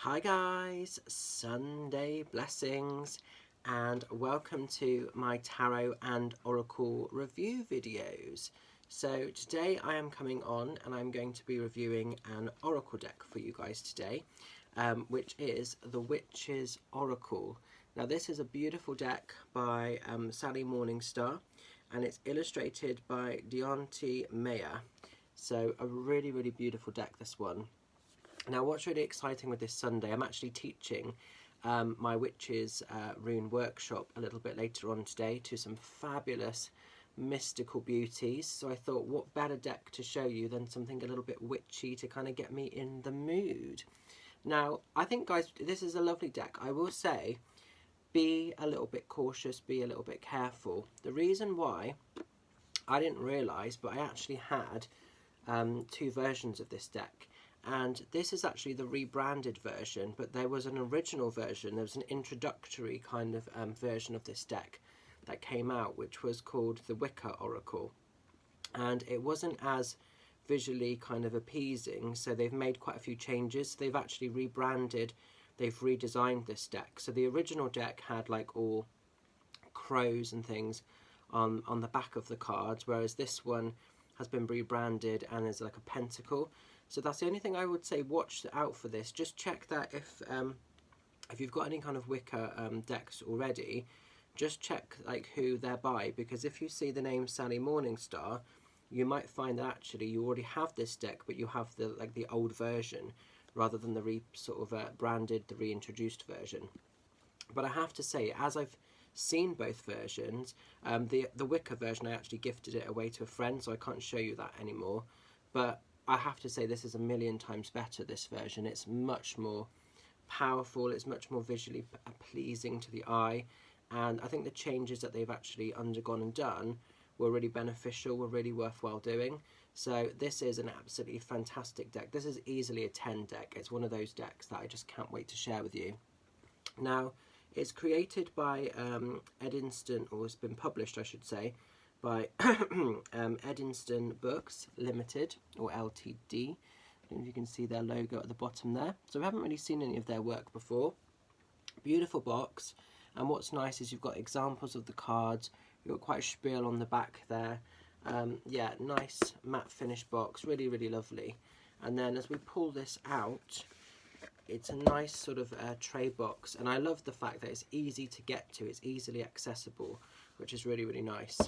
Hi guys, Sunday blessings and welcome to my tarot and oracle review videos. So today I am coming on and I'm going to be reviewing an oracle deck for you guys today, which is the Witch's Oracle. Now this is a beautiful deck by Sally Morningstar and it's illustrated by Danuta Mayer. So a really beautiful deck, this one. Now what's really exciting with this Sunday, I'm actually teaching my Witches Rune workshop a little bit later on today to some fabulous mystical beauties. So I thought what better deck to show you than something a little bit witchy to kind of get me in the mood. Now I think guys, this is a lovely deck. I will say be a little bit cautious, be a little bit careful. The reason why, I didn't realise, but I actually had two versions of this deck. And this is actually the rebranded version, but there was an original version. There was an introductory kind of version of this deck that came out, which was called the Wicca Oracle. And it wasn't as visually kind of appeasing, so they've made quite a few changes. They've actually rebranded, they've redesigned this deck. So the original deck had like all crows and things on the back of the cards, whereas this one has been rebranded and there's like a pentacle. So that's the only thing I would say, watch out for this. Just check that if you've got any kind of Wicca decks already, just check like who they're by, because if you see the name Sally Morningstar, you might find that actually you already have this deck, but you have the old version rather than the branded, the reintroduced version. But I have to say, as I've seen both versions, the Wicca version, I actually gifted it away to a friend, so I can't show you that anymore. But I have to say this is a million times better, this version. It's much more powerful, it's much more visually pleasing to the eye, and I think the changes that they've actually undergone and done were really beneficial, were really worthwhile doing. So this is an absolutely fantastic deck. This is easily a 10 deck. It's one of those decks that I just can't wait to share with you. Now, it's created by Edinston, or it's been published, I should say, by Edinston Books Limited, or Ltd. I don't know if you can see their logo at the bottom there. So we haven't really seen any of their work before. Beautiful box, and what's nice is you've got examples of the cards. You've got quite a spiel on the back there. Yeah, nice matte finish box, really lovely. And then as we pull this out, it's a nice sort of tray box, and I love the fact that it's easy to get to, it's easily accessible, which is really nice.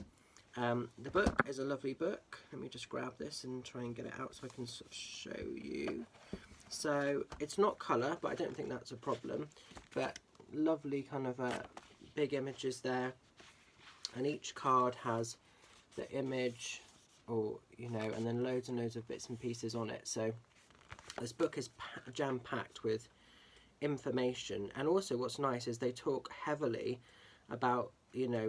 The book is a lovely book. Let me just grab this and try and get it out so I can sort of show you. So it's not colour, but I don't think that's a problem. But lovely kind of big images there, and each card has the image, or and then loads and loads of bits and pieces on it. So this book is jam-packed with information, and also what's nice is they talk heavily about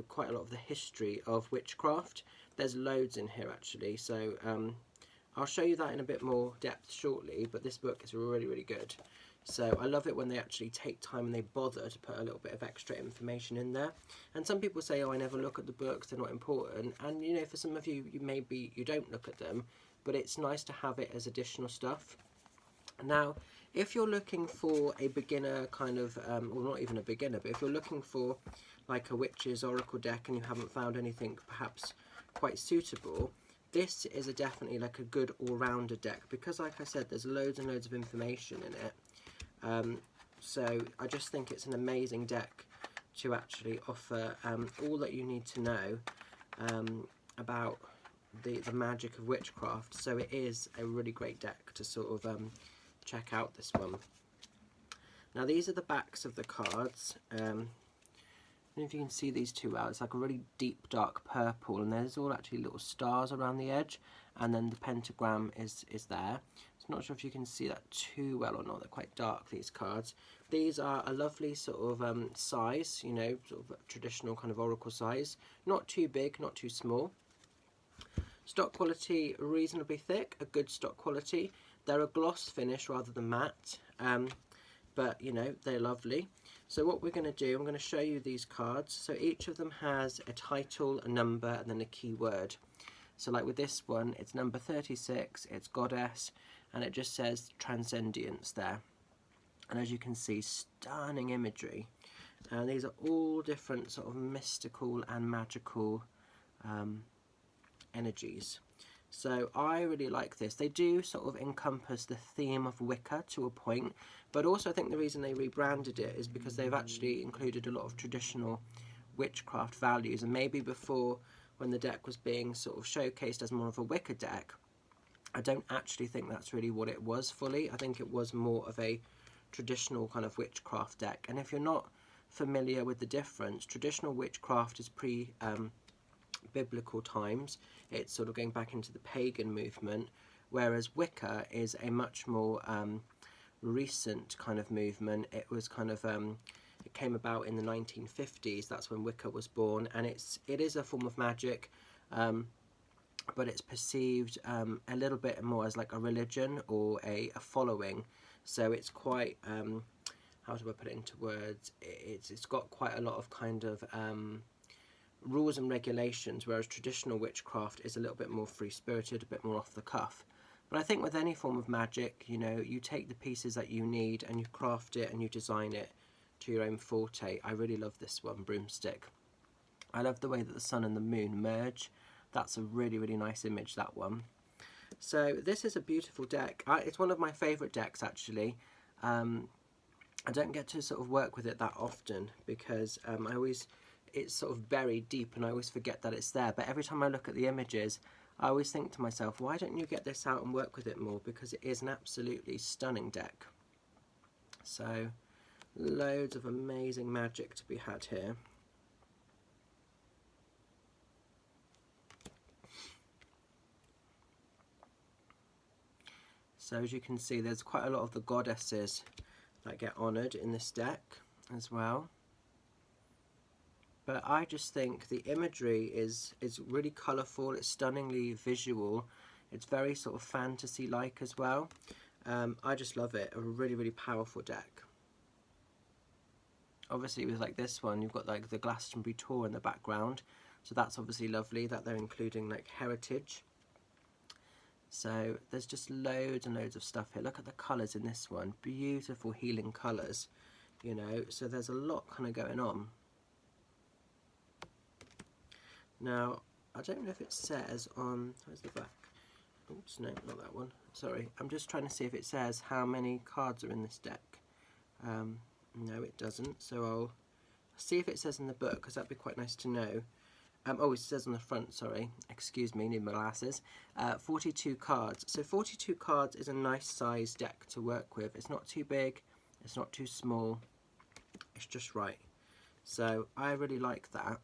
quite a lot of the history of witchcraft. There's loads in here actually, so I'll show you that in a bit more depth shortly, but this book is really good. So I love it when they actually take time and they bother to put a little bit of extra information in there. And some people say, oh, I never look at the books, they're not important, and for some of you, maybe you don't look at them, but it's nice to have it as additional stuff. Now, if you're looking for a beginner kind of, well, not even a beginner, but if you're looking for like a Witch's Oracle deck and you haven't found anything perhaps quite suitable, this is definitely like a good all-rounder deck, because like I said, there's loads and loads of information in it. So I just think it's an amazing deck to actually offer all that you need to know about the magic of witchcraft. So it is a really great deck to sort of check out, this one. Now these are the backs of the cards. I don't know if you can see these two well. It's like a really deep dark purple, and there's all actually little stars around the edge, and then the pentagram is there. I'm not sure if you can see that too well or not. They're quite dark, these cards. These are a lovely sort of size, sort of traditional kind of oracle size. Not too big, not too small. Stock quality reasonably thick, a good stock quality. They're a gloss finish rather than matte, but they're lovely. So what we're going to do, I'm going to show you these cards. So each of them has a title, a number, and then a keyword. So like with this one, it's number 36, it's Goddess, and it just says Transcendience there. And as you can see, stunning imagery. And these are all different sort of mystical and magical energies. So I really like this. They do sort of encompass the theme of Wicca to a point, but also I think the reason they rebranded it is because they've actually included a lot of traditional witchcraft values. And maybe before, when the deck was being sort of showcased as more of a Wicca deck, I don't actually think that's really what it was fully. I think it was more of a traditional kind of witchcraft deck. And if you're not familiar with the difference, traditional witchcraft is biblical times. It's sort of going back into the pagan movement, whereas Wicca is a much more recent kind of movement. It was kind of it came about in the 1950s. That's when Wicca was born, and it is a form of magic, but it's perceived a little bit more as like a religion or a following. So it's quite how do I put it into words? It's got quite a lot of kind of rules and regulations, whereas traditional witchcraft is a little bit more free-spirited, a bit more off the cuff. But I think with any form of magic, you know, you take the pieces that you need and you craft it and you design it to your own forte. I really love this one, Broomstick. I love the way that the sun and the moon merge. That's a really, really nice image, that one. So this is a beautiful deck. It's one of my favourite decks, actually. I don't get to sort of work with it that often because it's sort of buried deep and I always forget that it's there. But every time I look at the images, I always think to myself, why don't you get this out and work with it more? Because it is an absolutely stunning deck. So loads of amazing magic to be had here. So as you can see, there's quite a lot of the goddesses that get honoured in this deck as well. But I just think the imagery is really colourful, it's stunningly visual, it's very sort of fantasy-like as well. I just love it, a really, really powerful deck. Obviously with like this one, you've got like the Glastonbury tour in the background, so that's obviously lovely that they're including like heritage. So there's just loads and loads of stuff here. Look at the colours in this one, beautiful healing colours, you know, so there's a lot kind of going on. Now, I don't know if it says on, where's the back? Oops, no, not that one. Sorry, I'm just trying to see if it says how many cards are in this deck. No, it doesn't, so I'll see if it says in the book, because that'd be quite nice to know. Oh, it says on the front, sorry, excuse me, need my glasses. 42 cards. So 42 cards is a nice size deck to work with. It's not too big, it's not too small, it's just right. So I really like that.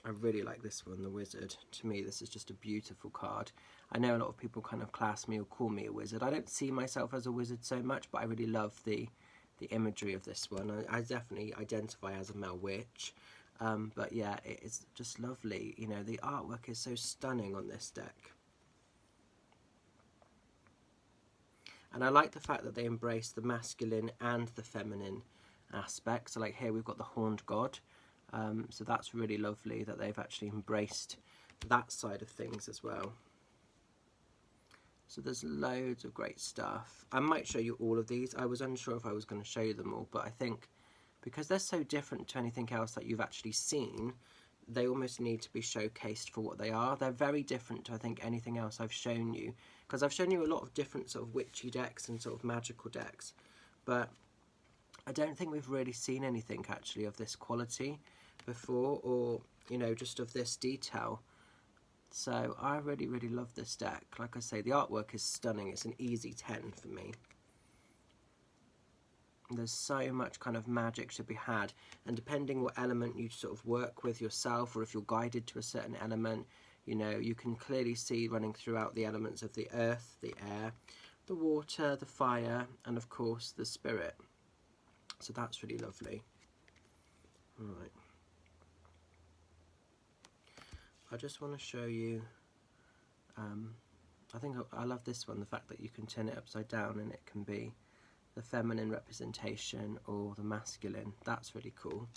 I really like this one, the Wizard. To me, this is just a beautiful card. I know a lot of people kind of class me or call me a wizard. I don't see myself as a wizard so much, but I really love the imagery of this one. I definitely identify as a male witch. But yeah, it's just lovely. You know, the artwork is so stunning on this deck. And I like the fact that they embrace the masculine and the feminine aspects. So like here we've got the Horned God. So that's really lovely that they've actually embraced that side of things as well. So there's loads of great stuff. I might show you all of these. I was unsure if I was going to show you them all, but I think because they're so different to anything else that you've actually seen, they almost need to be showcased for what they are. They're very different to, I think, anything else I've shown you, because I've shown you a lot of different sort of witchy decks and sort of magical decks, but I don't think we've really seen anything actually of this quality before, or you know, just of this detail. So I really, really love this deck. Like I say, the artwork is stunning. It's an easy 10 for me. There's so much kind of magic to be had, and depending what element you sort of work with yourself, or if you're guided to a certain element, you know, you can clearly see running throughout the elements of the earth, the air, the water, the fire, and of course the spirit. So that's really lovely. Right. I just want to show you, I think I love this one, the fact that you can turn it upside down and it can be the feminine representation or the masculine. That's really cool.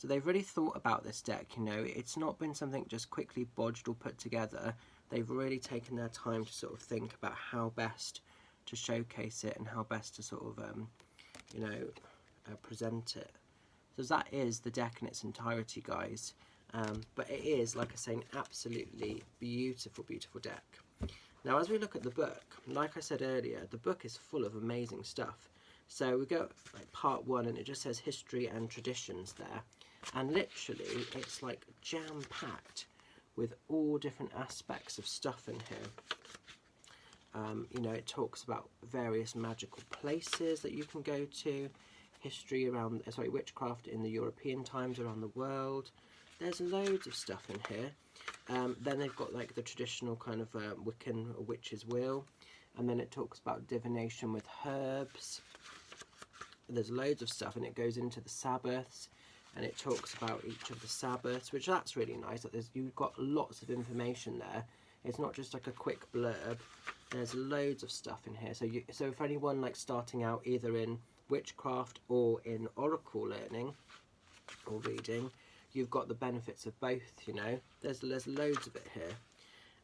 So they've really thought about this deck, you know. It's not been something just quickly bodged or put together. They've really taken their time to sort of think about how best to showcase it and how best to sort of, you know, present it. So that is the deck in its entirety, guys. But it is, like I say, an absolutely beautiful, beautiful deck. Now, as we look at the book, like I said earlier, the book is full of amazing stuff. So we go like part 1, and it just says history and traditions there. And literally, it's like jam-packed with all different aspects of stuff in here. You know, it talks about various magical places that you can go to, history around, witchcraft in the European times around the world. There's loads of stuff in here. Then they've got like the traditional kind of Wiccan or witch's wheel, and then it talks about divination with herbs. There's loads of stuff, and it goes into the Sabbaths, and it talks about each of the Sabbaths, which that's really nice. That you've got lots of information there. It's not just like a quick blurb. There's loads of stuff in here. So for anyone like starting out either in witchcraft or in oracle learning or reading, you've got the benefits of both, you know. There's loads of it here.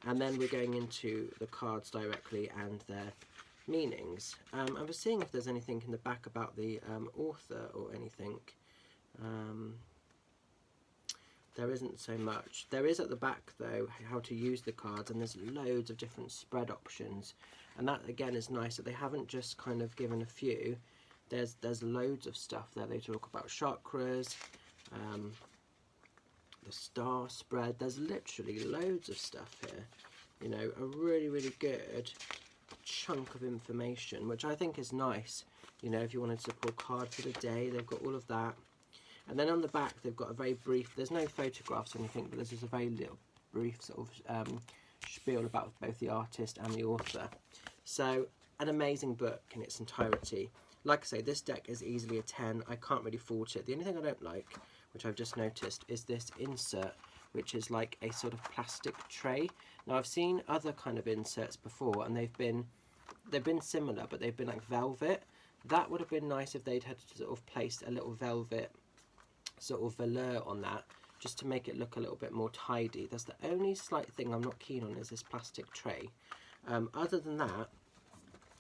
And then we're going into the cards directly and their meanings. I was seeing if there's anything in the back about the author or anything. There isn't so much. There is at the back though how to use the cards, and there's loads of different spread options, and that again is nice that they haven't just kind of given a few. There's loads of stuff there. They talk about chakras, the star spread. There's literally loads of stuff here, you know, a really good chunk of information, which I think is nice. You know, if you wanted to pull a card for the day, they've got all of that. And then on the back they've got a very brief, there's no photographs or anything, but there's just a very little brief sort of spiel about both the artist and the author. So an amazing book in its entirety. Like I say, this deck is easily a 10. I can't really fault it. The only thing I don't like, which I've just noticed, is this insert, which is like a sort of plastic tray. Now I've seen other kind of inserts before, and they've been similar, but they've been like velvet. That would have been nice if they'd had sort of placed a little velvet sort of velour on that, just to make it look a little bit more tidy. That's the only slight thing I'm not keen on, is this plastic tray. Other than that,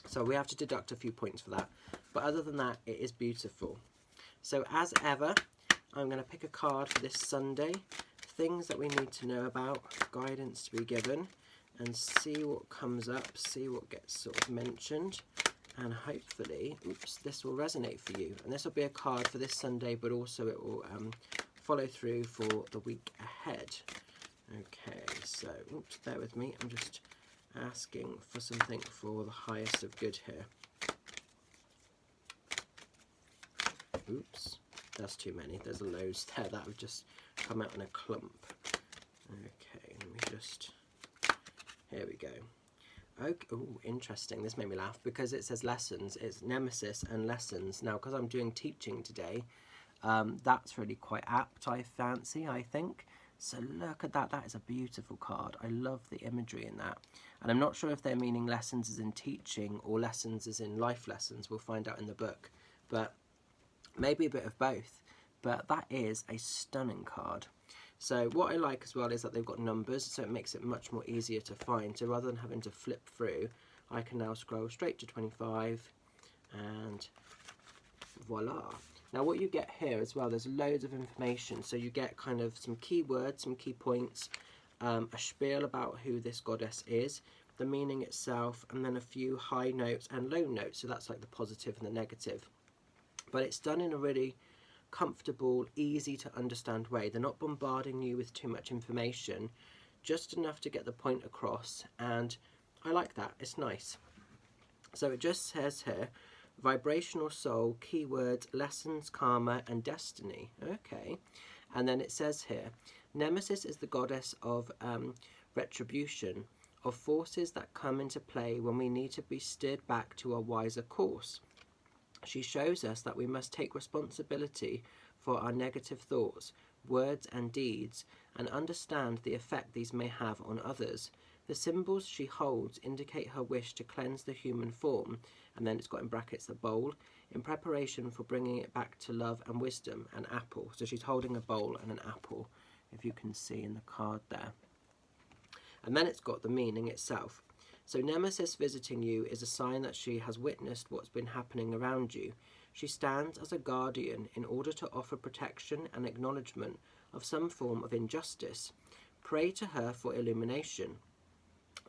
so we have to deduct a few points for that, but other than that, it is beautiful. So as ever, I'm going to pick a card for this Sunday, things that we need to know about, guidance to be given, and see what comes up, see what gets sort of mentioned. And hopefully, this will resonate for you. And this will be a card for this Sunday, but also it will follow through for the week ahead. Okay, so, bear with me. I'm just asking for something for the highest of good here. Oops, that's too many. There's loads there that have just come out in a clump. Okay, let me just... Here we go. Okay, ooh, interesting. This made me laugh because it says lessons. It's Nemesis and lessons. Now, because I'm doing teaching today, that's really quite apt, I fancy, I think. So look at that. That is a beautiful card. I love the imagery in that. And I'm not sure if they're meaning lessons as in teaching or lessons as in life lessons. We'll find out in the book. But maybe a bit of both. But that is a stunning card. So what I like as well is that they've got numbers, so it makes it much more easier to find. So rather than having to flip through, I can now scroll straight to 25 and voila. Now what you get here as well, there's loads of information. So you get kind of some keywords, some key points, a spiel about who this goddess is, the meaning itself, and then a few high notes and low notes. So that's like the positive and the negative. But it's done in a really comfortable, easy to understand way. They're not bombarding you with too much information, just enough to get the point across, and I like that. It's nice. So it just says here, vibrational soul, keywords, lessons, karma, and destiny. Okay. And then it says here, Nemesis is the goddess of retribution, of forces that come into play when we need to be steered back to a wiser course. She shows us that we must take responsibility for our negative thoughts, words and deeds, and understand the effect these may have on others. The symbols she holds indicate her wish to cleanse the human form, and then it's got in brackets the bowl, in preparation for bringing it back to love and wisdom, an apple. So she's holding a bowl and an apple, if you can see in the card there. And then it's got the meaning itself. So Nemesis visiting you is a sign that she has witnessed what's been happening around you. She stands as a guardian in order to offer protection and acknowledgement of some form of injustice. Pray to her for illumination.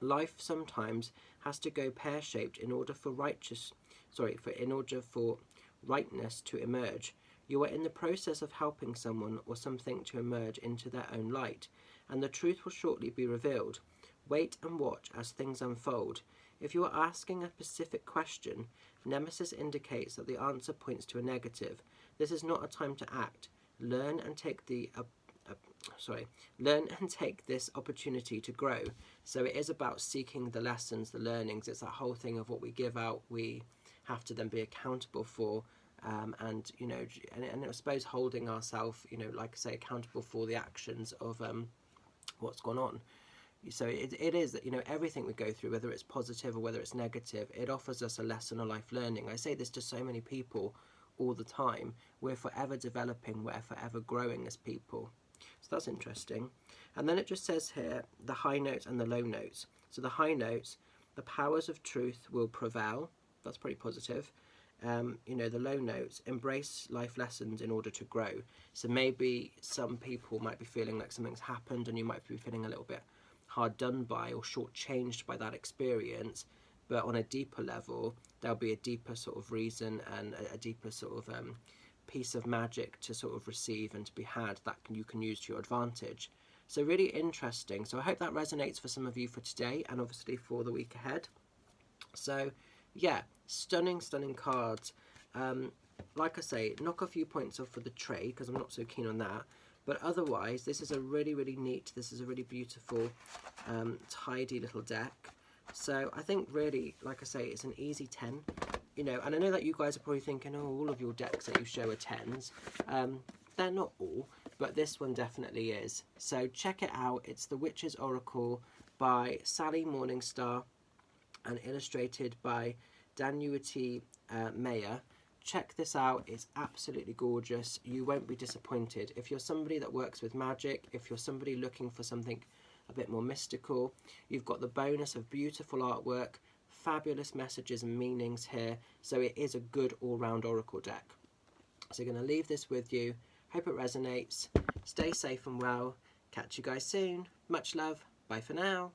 Life sometimes has to go pear-shaped in order for rightness to emerge. You are in the process of helping someone or something to emerge into their own light, and the truth will shortly be revealed. Wait and watch as things unfold. If you are asking a specific question, Nemesis indicates that the answer points to a negative. This is not a time to act. Learn and take this opportunity to grow. So it is about seeking the lessons, the learnings. It's that whole thing of what we give out, we have to then be accountable for. And you know, and I suppose holding ourselves, you know, like I say, accountable for the actions of what's gone on. So it is that, you know, everything we go through, whether it's positive or whether it's negative, it offers us a lesson of life learning. I say this to so many people all the time. We're forever developing, we're forever growing as people. So that's interesting. And then it just says here, the high notes and the low notes. So the high notes, the powers of truth will prevail. That's pretty positive. You know, the low notes, embrace life lessons in order to grow. So maybe some people might be feeling like something's happened and you might be feeling a little bit hard done by or shortchanged by that experience, but on a deeper level there'll be a deeper sort of reason and a deeper sort of piece of magic to sort of receive and to be had that you can use to your advantage. So really interesting. So I hope that resonates for some of you for today and obviously for the week ahead. So yeah, stunning cards. Like I say, knock a few points off for the tray because I'm not so keen on that. But otherwise, this is a really neat, this is a really beautiful, tidy little deck. So I think really, like I say, it's an easy 10. You know, and I know that you guys are probably thinking, oh, all of your decks that you show are 10s. They're not all, but this one definitely is. So check it out. It's The Witch's Oracle by Sally Morningstar and illustrated by Danuta Mayer. Check this out, it's absolutely gorgeous. You won't be disappointed. If you're somebody that works with magic, if you're somebody looking for something a bit more mystical, you've got the bonus of beautiful artwork, fabulous messages and meanings here. So it is a good all-round oracle deck. So I'm going to leave this with you. Hope it resonates. Stay safe and well. Catch you guys soon. Much love. Bye for now.